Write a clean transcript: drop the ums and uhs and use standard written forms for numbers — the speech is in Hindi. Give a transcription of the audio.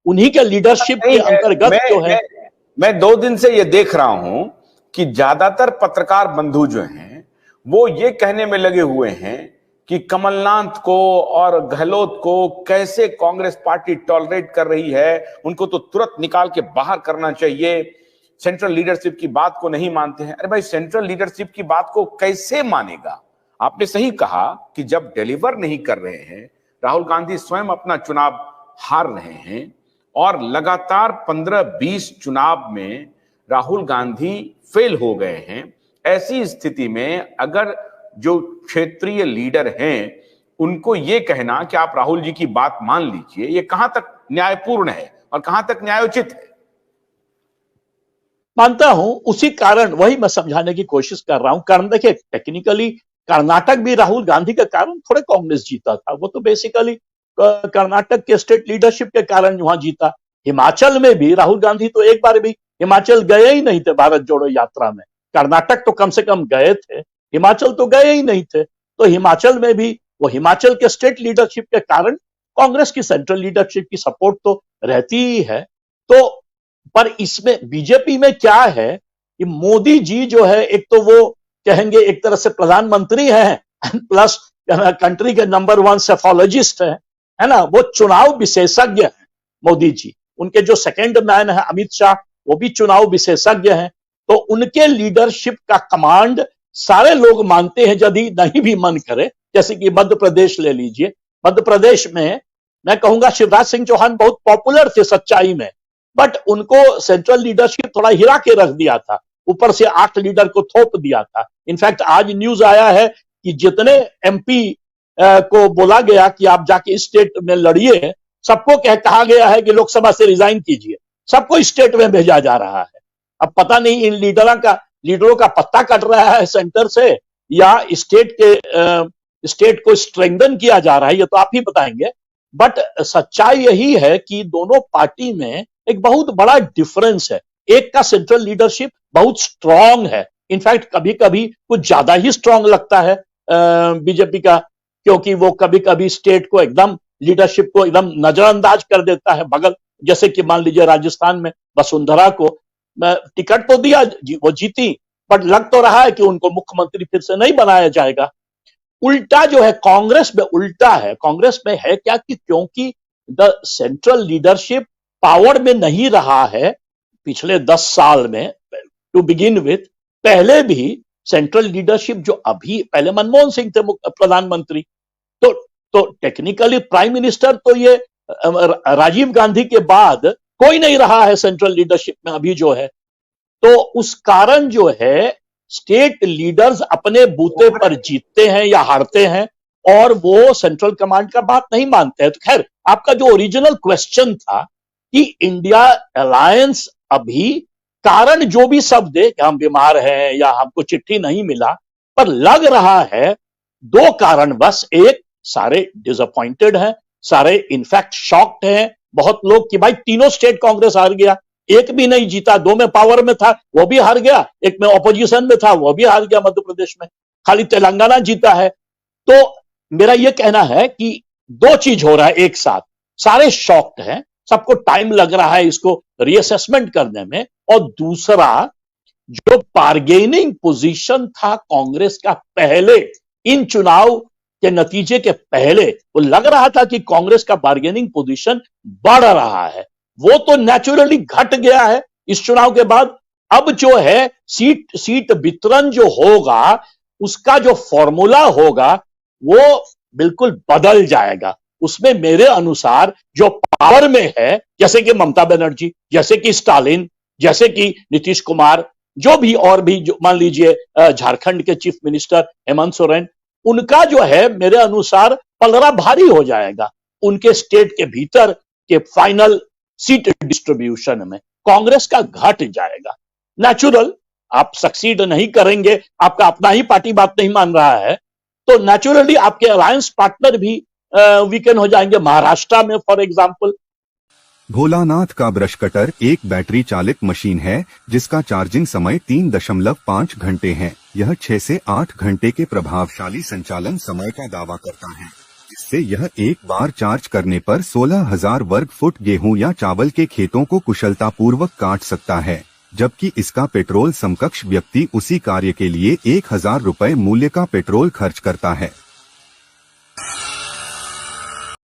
उन्हीं के लीडरशिप के अंतर्गत जो है। मैं 2 दिन से ये देख रहा हूं कि ज्यादातर पत्रकार बंधु जो हैं वो ये कहने में लगे हुए हैं कि कमलनाथ को और गहलोत को कैसे कांग्रेस पार्टी टॉलरेट कर रही है, उनको तो तुरंत निकाल के बाहर करना चाहिए, सेंट्रल लीडरशिप की बात को नहीं मानते हैं। अरे भाई, सेंट्रल लीडरशिप की बात को कैसे मानेगा? आपने सही कहा कि जब डिलीवर नहीं कर रहे हैं, राहुल गांधी स्वयं अपना चुनाव हार रहे हैं और लगातार 15-20 चुनाव में राहुल गांधी फेल हो गए हैं। ऐसी स्थिति में अगर जो क्षेत्रीय लीडर हैं उनको ये कहना कि आप राहुल जी की बात मान लीजिए, ये कहां तक न्यायपूर्ण है और कहां तक न्यायोचित है? मानता हूं, उसी कारण वही मैं समझाने की कोशिश कर रहा हूं। कारण देखिए, टेक्निकली कर्नाटक भी राहुल गांधी के कारण थोड़े कांग्रेस जीता था, वो तो बेसिकली कर्नाटक के स्टेट लीडरशिप के कारण वहां जीता। हिमाचल में भी राहुल गांधी तो एक बार भी हिमाचल गए ही नहीं थे भारत जोड़ो यात्रा में। कर्नाटक तो कम से कम गए थे, हिमाचल तो गए ही नहीं थे। तो हिमाचल में भी वो हिमाचल के स्टेट लीडरशिप के कारण कांग्रेस की सेंट्रल लीडरशिप की सपोर्ट तो रहती ही है। तो पर इसमें बीजेपी में क्या है कि मोदी जी जो है, एक तो वो कहेंगे एक तरह से प्रधानमंत्री हैं प्लस कंट्री के नंबर 1 सेफोलॉजिस्ट है ना, वो चुनाव विशेषज्ञ हैं मोदी जी। उनके जो सेकंड मैन है अमित शाह, वो भी चुनाव विशेषज्ञ हैं। तो उनके लीडरशिप का कमांड सारे लोग मानते हैं, यदि नहीं भी मन करे। जैसे कि मध्य प्रदेश ले लीजिए, मध्य प्रदेश में मैं कहूंगा शिवराज सिंह चौहान बहुत पॉपुलर थे सच्चाई में, बट उनको सेंट्रल लीडरशिप थोड़ा हिला के रख दिया था, ऊपर से 8 लीडर को थोप दिया था। इनफैक्ट आज न्यूज आया है कि जितने एमपी को बोला गया कि आप जाके स्टेट में लड़िए, सबको कहा गया है कि लोकसभा से रिजाइन कीजिए, सबको स्टेट में भेजा जा रहा है। अब पता नहीं इन लीडरों का पत्ता कट रहा है सेंटर से या स्टेट को स्ट्रेंथन किया जा रहा है, ये तो आप ही बताएंगे। बट सच्चाई यही है कि दोनों पार्टी में एक बहुत बड़ा डिफरेंस है। एक का सेंट्रल लीडरशिप बहुत स्ट्रांग है, इनफैक्ट कभी कभी कुछ ज्यादा ही स्ट्रांग लगता है बीजेपी का, क्योंकि वो कभी कभी स्टेट को एकदम लीडरशिप को एकदम नजरअंदाज कर देता है। बगल जैसे कि मान लीजिए राजस्थान में वसुंधरा को टिकट तो दिया, वो जीती, बट लग तो रहा है कि उनको मुख्यमंत्री फिर से नहीं बनाया जाएगा। उल्टा जो है कांग्रेस में, उल्टा है कांग्रेस में है क्या कि क्योंकि द सेंट्रल लीडरशिप पावर में नहीं रहा है पिछले 10 साल में टू बिगिन विथ। पहले भी सेंट्रल लीडरशिप जो अभी, पहले मनमोहन सिंह थे प्रधानमंत्री, तो टेक्निकली प्राइम मिनिस्टर तो ये राजीव गांधी के बाद कोई नहीं रहा है सेंट्रल लीडरशिप में अभी जो है। तो उस कारण जो है स्टेट लीडर्स अपने बूते पर जीतते हैं या हारते हैं और वो सेंट्रल कमांड का बात नहीं मानते हैं। तो खैर, आपका जो ओरिजिनल क्वेश्चन था कि इंडिया अलायंस अभी कारण जो भी सब दे कि हम बीमार हैं या हमको चिट्ठी नहीं मिला, पर लग रहा है 2 कारण बस। एक, सारे डिसअपॉइंटेड हैं, सारे इनफैक्ट शॉक्ड हैं बहुत लोग कि भाई तीनों स्टेट कांग्रेस हार गया, एक भी नहीं जीता। 2 में पावर में था वो भी हार गया, एक में ऑपोजिशन में था वो भी हार गया मध्य प्रदेश में, खाली तेलंगाना जीता है। तो मेरा यह कहना है कि 2 चीज हो रहा है एक साथ, सारे शॉक्ड हैं, सबको टाइम लग रहा है इसको रीअसेसमेंट करने में। और दूसरा, जो बार्गेनिंग पोजीशन था कांग्रेस का पहले, इन चुनाव के नतीजे के पहले, वो लग रहा था कि कांग्रेस का बार्गेनिंग पोजीशन बढ़ रहा है, वो तो नेचुरली घट गया है इस चुनाव के बाद। अब जो है सीट वितरण जो होगा, उसका जो फॉर्मूला होगा वो बिल्कुल बदल जाएगा। उसमें मेरे अनुसार जो पावर में है, जैसे कि ममता बनर्जी, जैसे कि स्टालिन, जैसे कि नीतीश कुमार, जो भी और भी, जो मान लीजिए झारखंड के चीफ मिनिस्टर हेमंत सोरेन, उनका जो है मेरे अनुसार पलड़ा भारी हो जाएगा। उनके स्टेट के भीतर के फाइनल सीट डिस्ट्रीब्यूशन में कांग्रेस का घट जाएगा। नेचुरल, आप सक्सीड नहीं करेंगे, आपका अपना ही पार्टी बात नहीं मान रहा है, तो नेचुरली आपके अलायंस पार्टनर भी वीकन हो जाएंगे। महाराष्ट्र में फॉर एग्जांपल, भोलानाथ का ब्रश कटर एक बैटरी चालित मशीन है जिसका चार्जिंग समय 3.5 घंटे है। यह 6 से 8 घंटे के प्रभावशाली संचालन समय का दावा करता है। इससे यह एक बार चार्ज करने पर 16,000 वर्ग फुट गेहूं या चावल के खेतों को कुशलतापूर्वक काट सकता है, जबकि इसका पेट्रोल समकक्ष व्यक्ति उसी कार्य के लिए 1,000 रुपए मूल्य का पेट्रोल खर्च करता है।